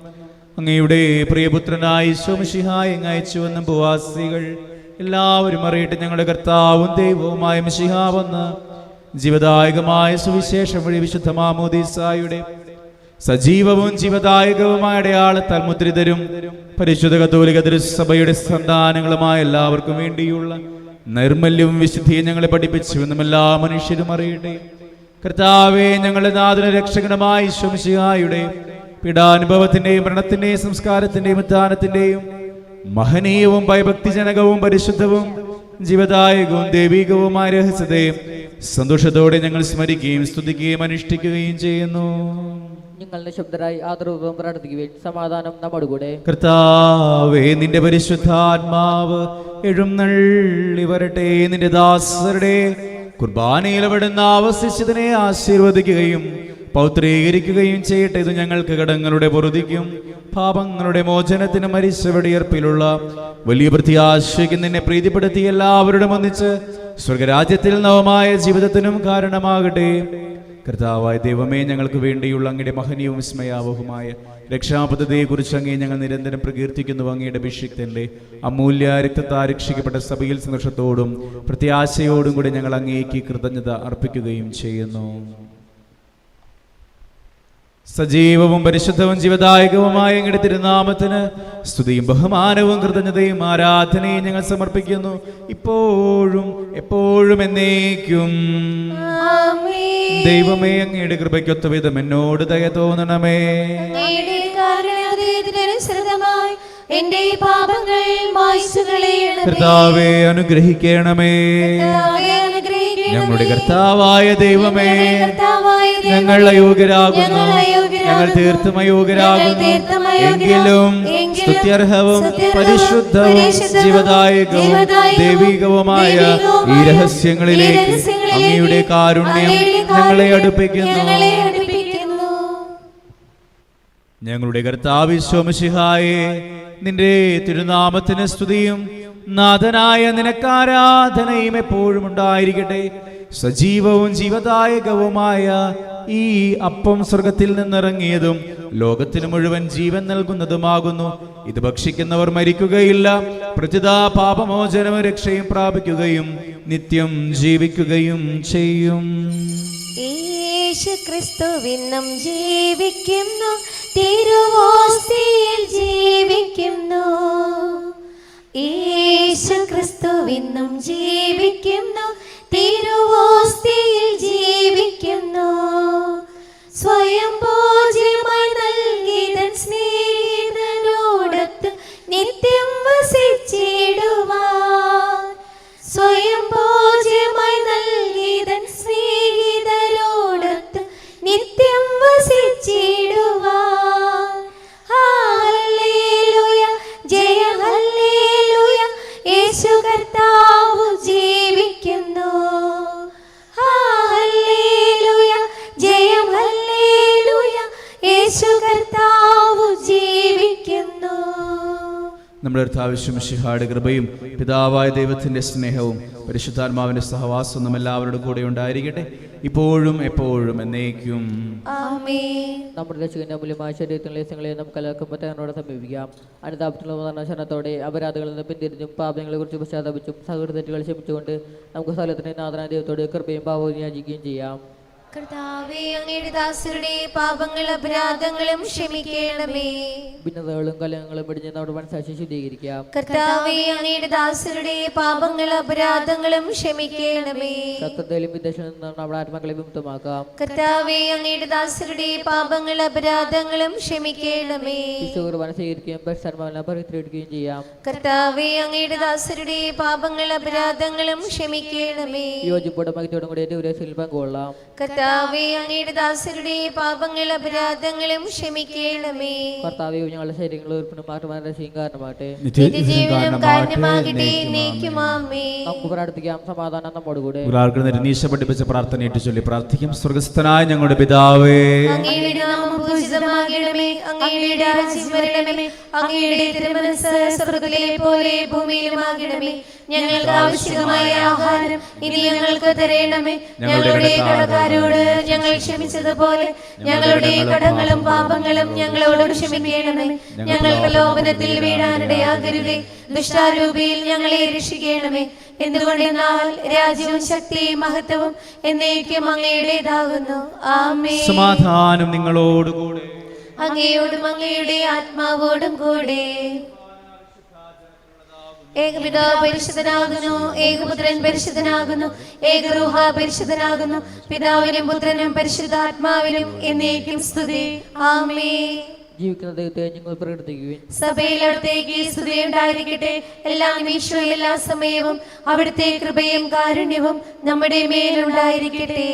അങ്ങയുടെ പ്രിയപുത്രനായ ഈശോ മിശിഹായെ അങ്ങ് അയച്ചുവെന്നും ഭൂവാസികൾ എല്ലാവരും അറിയട്ടെ. ഞങ്ങളുടെ കർത്താവും ദൈവവുമായ മിശിഹാ വന്ന് ജീവദായകമായ സുവിശേഷം വഴി വിശുദ്ധ മാമോദീസായുടെ സജീവവും ജീവദായകവുമായ അടയാളത്താൽ മുദ്രിതരും പരിശുദ്ധ കത്തോലിക്ക തിരുസഭയുടെ സന്താനങ്ങളുമായ എല്ലാവർക്കും വേണ്ടിയുള്ള നൈർമല്യവും വിശുദ്ധിയും ഞങ്ങളെ പഠിപ്പിച്ചുവെന്നും എല്ലാ മനുഷ്യരും അറിയട്ടെ. കർത്താവേ, ഞങ്ങളുടെ നാഥന രക്ഷകനുമായ ഈശോ മിശിഹായുടെ പീഡാനുഭവത്തിന്റെയും മരണത്തിന്റെയും സംസ്കാരത്തിന്റെയും ഉത്ഥാനത്തിന്റെയും മഹനീയവും ഭയഭക്തിജനകവും പരിശുദ്ധവും ജീവദായകവും ദൈവികവുമായ രഹസ്യത്തെ സന്തോഷത്തോടെ ഞങ്ങൾ സ്മരിക്കുകയും സ്തുതിക്കുകയും അനുഷ്ഠിക്കുകയും ചെയ്യുന്നു. ഞങ്ങളുടെ ശബ്ദരായി ആദരപൂർവ്വം പ്രാർത്ഥിക്കുകയും സമാധാനം നമ്മുടെ കൂടെ. കർത്താവേ, നിന്റെ പരിശുദ്ധാത്മാവ് എഴുന്നള്ളി വരട്ടെ. നിന്റെ ദാസരുടെ കുർബാനയിൽ അവിടുന്ന് ആവസിച്ചതിനെ ആശീർവദിക്കുകയും പൗത്രീകരിക്കുകയും ചെയ്യട്ടെ. ഇത് ഞങ്ങൾക്ക് കടങ്ങളുടെ പൊറുതിക്കും പാപങ്ങളുടെ മോചനത്തിനും മരിച്ചവടിയർപ്പിലുള്ള വലിയ പ്രത്യാശയ്ക്ക് നിന്നെ പ്രീതിപ്പെടുത്തി എല്ലാവരോടും ഒന്നിച്ച് സ്വർഗരാജ്യത്തിൽ നവമായ ജീവിതത്തിനും കാരണമാകട്ടെ. കർത്താവായ ദൈവമേ, ഞങ്ങൾക്ക് വേണ്ടിയുള്ള അങ്ങയുടെ മഹനീയവും വിസ്മയാവഹമായ രക്ഷാപദ്ധതിയെക്കുറിച്ച് അങ്ങേ ഞങ്ങൾ നിരന്തരം പ്രകീർത്തിക്കുന്നു. അങ്ങയുടെ അഭിഷിക്തന്റെ അമൂല്യ രക്തത്താൽ രക്ഷിക്കപ്പെട്ട സഭയിൽ സന്തോഷത്തോടും പ്രത്യാശയോടും കൂടി ഞങ്ങൾ അങ്ങേക്ക് കൃതജ്ഞത അർപ്പിക്കുകയും ചെയ്യുന്നു. സജീവവും പരിശുദ്ധവും ജീവദായകവുമായ അങ്ങയുടെ തിരുനാമത്തിന് സ്തുതിയും ബഹുമാനവും കൃതജ്ഞതയും ആരാധനയും ഞങ്ങൾ സമർപ്പിക്കുന്നു, ഇപ്പോഴും എപ്പോഴും എന്നേക്കും. ദൈവമേ, അങ്ങയുടെ കൃപയ്ക്കൊത്ത വിധം എന്നോട് ദയ തോന്നണമേ. എന്റെ പാപങ്ങൾ മായ്ച്ചു കളയണമേ. കർത്താവേ, അനുഗ്രഹിക്കണമേ. ഞങ്ങളുടെ കർത്താവായ ദൈവമേ, ഞങ്ങൾ അയോഗ്യരാകുന്നു, ഞങ്ങൾ തീർത്തും അയോഗ്യരാകുന്നു. എങ്കിലും സ്തുത്യർഹവും പരിശുദ്ധവും ജീവദായകവും ദൈവികവുമായ ഈ രഹസ്യങ്ങളിലേക്ക് അങ്ങയുടെ കാരുണ്യം ഞങ്ങളെ അടുപ്പിക്കുന്നു. ഞങ്ങളുടെ കർത്താവ് മിശിഹായേ, നിന്റെ തിരുനാമത്തിന് സ്തുതിയും നാഥനായ നിനക്കാരാധനയും എപ്പോഴും ഉണ്ടായിരിക്കട്ടെ. സജീവവും ജീവദായകവുമായ ഈ അപ്പം സ്വർഗത്തിൽ നിന്നിറങ്ങിയതും ലോകത്തിന് മുഴുവൻ ജീവൻ നൽകുന്നതുമാകുന്നു. ഇത് ഭക്ഷിക്കുന്നവർ മരിക്കുകയില്ല, പ്രത്യുത പാപമോചനവും രക്ഷയും പ്രാപിക്കുകയും നിത്യം ജീവിക്കുകയും ചെയ്യും. യേശുക്രിസ്തുവിന്നും ജീവിക്കുന്നു, തിരുവോസ്തിയിൽ ജീവിക്കുന്നു. യേശുക്രിസ്തുവിന്നും ജീവിക്കുന്നു, തിരുവോസ്തിയിൽ ജീവിക്കുന്നു. സ്വയം ഭോജ്യമായി നൽകിയതൻ സ്നേഹിതനോടൊത്ത് നിത്യം വസിച്ചിടുവാൻ. സ്വയം ഭോജ്യമായി നൽകിയതൻ സ്നേഹിതരോടൊത്ത് നിത്യം വസിച്ചിടുവാൻ. ഹല്ലേലൂയ, ജയ ഹല്ലേലൂയ, യേശു കർത്താവ് ജീവിക്കുന്നു. ഹല്ലേലൂയ, ജയം ഹല്ലേലൂയ, യേശു കർത്താവ് ജീവിക്കുന്നു. നമ്മുടെ കർത്താവ് മിശിഹായുടെ കൃപയും പിതാവായ ദൈവത്തിന്റെ സ്നേഹവും പരിശുദ്ധാത്മാവിന്റെ സഹവാസവും നമ്മ എല്ലാവരുടെ കൂടെ ഉണ്ടായിരിക്കട്ടെ, ഇപ്പോഴും എപ്പോഴും എന്നേക്കും. ആമേൻ. നമ്മുടെ രക്ഷകന്റെ അമൂല്യമായ ശരീരത്തിലെ ലക്ഷ്യങ്ങളെ നമുക്ക് എല്ലാവർക്കും പറ്റാനോടെ സമീപിക്കാം. അനുതാപത്തിലുള്ള ശരണത്തോടെ അപരാധങ്ങളിൽ നിന്ന് പിന്തിരിഞ്ഞും പാപങ്ങളെ കുറിച്ച് പശ്ചാത്തപിച്ചും സഹൃദയങ്ങൾ ക്ഷമിച്ചുകൊണ്ട് നമുക്ക് സ്ഥലത്തിന് നാഥനായ ദൈവത്തോട് കൃപയും പാപവും യാചിക്കുകയും ചെയ്യാം. കർത്താവേ, അങ്ങയുടെ ദാസരുടെ പാപങ്ങളും അപരാധങ്ങളും ക്ഷമിക്കണമേ. ഭിന്നതകളും കലഹങ്ങളും പിടിഞ്ഞ് നമ്മുടെ മനസ്സാക്ഷി ശുദ്ധീകരിക്കാം. കർത്താവേ, അങ്ങയുടെ ദാസരുടെ പാപങ്ങളും അപരാധങ്ങളും ക്ഷമിക്കണമേ. സത്യത്തിലും വിദേശത്തിൽ നിന്ന് നമ്മുടെ ആത്മാക്കളെ വിമുക്തമാക്കാം. കർത്താവേ, അങ്ങയുടെ ദാസരുടെ പാപങ്ങളും അപരാധങ്ങളും ക്ഷമിക്കണമേ. കുർബാന സ്വീകരിക്കുകയും പരിസരമാവിനെ പവിത്രീകരിക്കുകയും ചെയ്യാം. കർത്താവേ, അങ്ങയുടെ ദാസരുടെ പാപങ്ങളും അപരാധങ്ങളും ക്ഷമിക്കണമേ. യോജിപ്പോടെ മകത്തോടും കൂടി ദൈവത്തിൽ പങ്കുകൊള്ളാം. കർത്താവേ, അങ്ങയുടെ ദാസരുടെ പാപങ്ങളും അപരാധങ്ങളും ക്ഷമിക്കണമേ. കർത്താവേ, ഞങ്ങളുടെ ശരീരങ്ങൾ ഉറപ്പിനും മാറ്റുവാൻ രക്ഷയും കാരണമാകട്ടെ. നിത്യജീവനും കാരണമാകട്ടെ. എന്നേക്കും ആമേൻ. നമുക്ക് പ്രാർത്ഥിക്കാം. സമാധാനം നമ്മോടുകൂടെ. നീശ പഠിപ്പിച്ച പ്രാർത്ഥന ഏറ്റു ചൊല്ലി പ്രാർത്ഥിക്കും. സ്വർഗസ്ഥനായ ഞങ്ങളുടെ പിതാവേ, അങ്ങയുടെ നാമം പൂജിതമാകണമേ. അങ്ങയുടെ രാജ്യം വരണമേ. അങ്ങയുടെ തിരുമനസ്സ് സ്വർഗ്ഗത്തിലെ പോലെ ഭൂമിയിലുമാകണമേ. ഞങ്ങൾക്ക് ആവശ്യമായ ആഹാരം ഇനി ഞങ്ങൾക്ക് തരണമേ. ഞങ്ങളുടെ കടക്കാരോട് ഞങ്ങൾ ക്ഷമിച്ചതുപോലെ ഞങ്ങളുടെ കടങ്ങളും പാപങ്ങളും ഞങ്ങളോട് ക്ഷമിക്കണമേ. ഞങ്ങൾക്ക് ലോഭനത്തിൽ വീഴാനിടയാകരുതേ. ദുഷ്ടാരൂപിയിൽ ഞങ്ങളെ രക്ഷിക്കണമേ. എന്തുകൊണ്ടെന്നാൽ രാജ്യവും ശക്തിയും മഹത്വവും എന്നേക്കും അങ്ങയുടേതാകുന്നു. ആമേൻ. സമാധാനം നിങ്ങളോടുകൂടെ. അങ്ങയോടും അങ്ങയുടെ ആത്മാവോടും കൂടെ. ഏകപിതാവ് പരിശുദ്ധനാകുന്നു, ഏകപുത്രൻ പരിശുദ്ധനാകുന്നു, ഏകരൂഹ പരിശുദ്ധനാകുന്നു. പിതാവിനും പുത്രനും പരിശുദ്ധാത്മാവിനും എന്നേക്കും സ്തുതി. ആമേൻ. ജീവിക്കുന്ന ദൈവത്തെ ഞങ്ങൾ പ്രകടിപ്പിക്കുകയും സഭയിൽ അവിടുത്തേക്ക് സ്തുതി ഉണ്ടായിരിക്കട്ടെ. എല്ലാ നിമിഷവും എല്ലാ സമയവും അവിടുത്തെ കൃപയും കാരുണ്യവും നമ്മുടെ മേലുണ്ടായിരിക്കട്ടെ.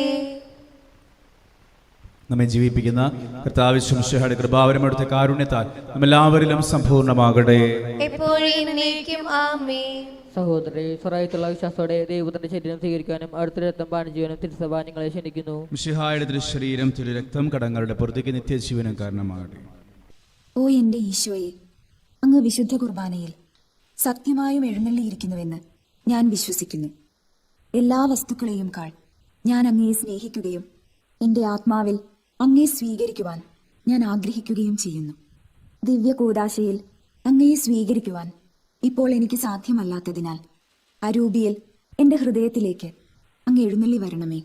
നമ്മെ ജീവിപ്പിക്കുന്ന കർത്താവ് മിശിഹായുടെ കൃപാവരം അവിടുത്തെ കാരുണ്യത്താൽ നമ്മെല്ലാവരിലും സമ്പൂർണ്ണമാകട്ടെ. എപ്പോഴും എന്നേക്കും ആമേൻ. സഹോദരരെ, സ്വറായത്തുള്ള വിശ്വാസത്തോടെ ദൈവത്തിന്റെ ശരീരം സ്വീകരിക്കാനും അടുത്ത രക്തം പാനം ചെയ്യാനും തിരുസഭ നിങ്ങളെ ക്ഷണിക്കുന്നു. മിശിഹായുടെ തിരുശരീരം തിരുരക്തം കടങ്ങളുടെ പുറത്തേക്ക് നിത്യജീവനം കാരണമാകട്ടെ. ഓ എൻ്റെ ഈശോയെ, അങ്ങ് വിശുദ്ധ കുർബാനയിൽ സത്യമായും എഴുന്നള്ളിയിരിക്കുന്നുവെന്ന് ഞാൻ വിശ്വസിക്കുന്നു. എല്ലാ വസ്തുക്കളെയും കാൾ ഞാൻ അങ്ങയെ സ്നേഹിക്കുകയും എൻ്റെ ആത്മാവിൽ അങ്ങയെ സ്വീകരിക്കുവാൻ ഞാൻ ആഗ്രഹിക്കുകയും ചെയ്യുന്നു. ദിവ്യ കൂദാശയിൽ അങ്ങയെ സ്വീകരിക്കുവാൻ ഇപ്പോൾ എനിക്ക് സാധ്യമല്ലാത്തതിനാൽ അരൂപിയിൽ എൻ്റെ ഹൃദയത്തിലേക്ക് അങ്ങ് എഴുന്നള്ളി വരണമേ.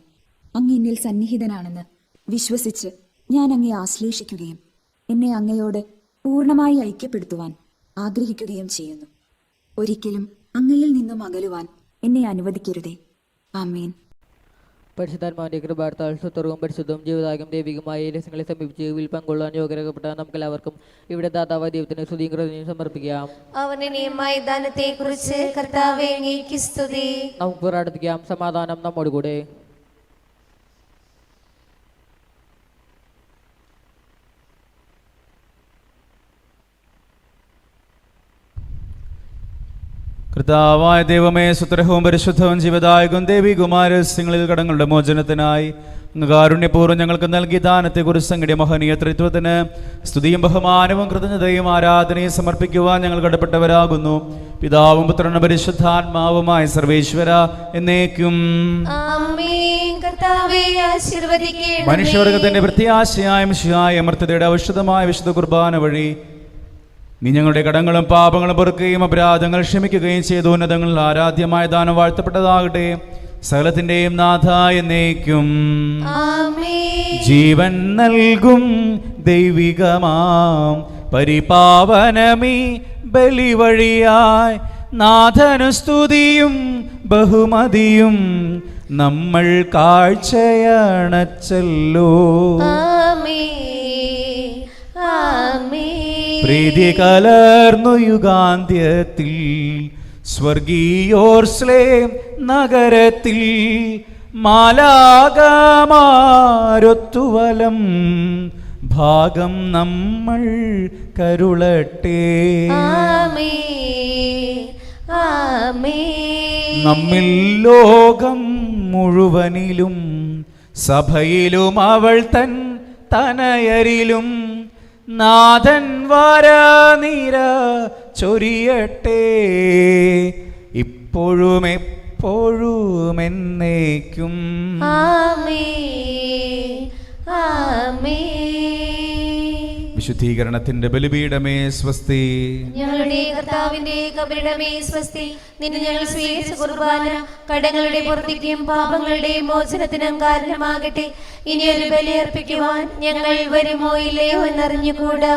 അങ്ങ് എന്നിൽ സന്നിഹിതനാണെന്ന് വിശ്വസിച്ച് ഞാൻ അങ്ങയെ ആശ്ലേഷിക്കുകയും എന്നെ അങ്ങയോട് പൂർണ്ണമായി ഐക്യപ്പെടുത്തുവാൻ ആഗ്രഹിക്കുകയും ചെയ്യുന്നു. ഒരിക്കലും അങ്ങയിൽ നിന്നും അകലുവാൻ എന്നെ അനുവദിക്കരുതേ. ആമേൻ. പരിശുദ്ധാത്മാവിന്റെ കൃപാർത്താൽ സുത്തറവും പരിശുദ്ധവും ജീവിതാകം ദൈവികമായ രഹസ്യങ്ങളെ സമീപിച്ച് ഇതിൽ പങ്കൊള്ളാൻ യോഗ്യരാക്കപ്പെട്ട നമുക്കെല്ലാവർക്കും ഇവിടെ ദാതാവായ ദൈവത്തിന് സ്തുതിയും കൃതജ്ഞതയും സമർപ്പിക്കാം. അവന്റെ നിയമമായ ദാനത്തെ കുറിച്ച് കർത്താവേ അങ്ങേക്ക് സ്തുതി. നമുക്ക് പ്രാർത്ഥിക്കാം. സമാധാനം നമ്മോടുകൂടെ. കർത്താവായ ദൈവമേ, സുത്രഹവും പരിശുദ്ധവും ജീവദായകവും ദേവികുമാരസ്യങ്ങളിൽ കടങ്ങളുടെ മോചനത്തിനായി അങ്ങ് കാരുണ്യപൂർവ്വം ഞങ്ങൾക്ക് നൽകിയ ദാനത്തെക്കുറിച്ച് അങ്ങയുടെ മഹനീയ ത്രിത്വത്തിന് സ്തുതിയും ബഹുമാനവും കൃതജ്ഞതയും ആരാധനയും സമർപ്പിക്കുവാൻ ഞങ്ങൾ കടപ്പെട്ടവരാകുന്നു. പിതാവും പുത്രനും പരിശുദ്ധാത്മാവുമായ സർവേശ്വര എന്നേക്കും ആമേൻ. കർത്താവേ ആശീർവദിക്കണമേ. മനുഷ്യവർഗത്തിന്റെ പ്രത്യാശയായ മിശിഹായ അമർത്യതയുടെ ഔഷധമായ വിശുദ്ധ കുർബാന വഴി നീ ഞങ്ങളുടെ കടങ്ങളും പാപങ്ങളും പൊറുക്കുകയും അപരാധങ്ങൾ ക്ഷമിക്കുകയും ചെയ്തു. ഉന്നതങ്ങളിൽ ആരാധ്യമായ ദാനം വാഴ്ത്തപ്പെട്ടതാകട്ടെ. സകലത്തിന്റെയും നാഥ എന്നേക്കും ജീവൻ നൽകും ദൈവികമാം പരിപാവനമീ ബലി വഴിയായി നാഥനു സ്തുതിയും ബഹുമതിയും നമ്മൾ കാഴ്ചയണച്ചല്ലോ. പ്രീതി കലർന്നു യുഗാന്ത്യത്തിൽ സ്വർഗീയോർസ്ലേം നഗരത്തിൽ മാലാകമാരൊത്തുവലം ഭാഗം നമ്മൾ കരുളട്ടെ. നമ്മിൽ ലോകം മുഴുവനിലും സഭയിലും അവൾ തൻ തനയരിലും നാഥൻ വരനിര ചൊരിയട്ടെ. ഇപ്പോഴും എപ്പോഴും എന്നേക്കും. വിശുദ്ധീകരണത്തിന്റെ ബലിപീഠമേ സ്വസ്തി. ഞങ്ങളുടെ കർത്താവിന്റെ കബരിടമേ സ്വസ്തി. നിന്നെ ഞങ്ങൾ സ്വീകരിച്ച കുർബാന കടങ്ങളുടെ പുറത്തേക്കും പാപങ്ങളുടെ മോചനത്തിനും കാരണമാകട്ടെ. ഇനിയൊരു ബലി അർപ്പിക്കുവാൻ ഞങ്ങൾ വരുമോ ഇല്ലയോ എന്നറിഞ്ഞുകൂടാ.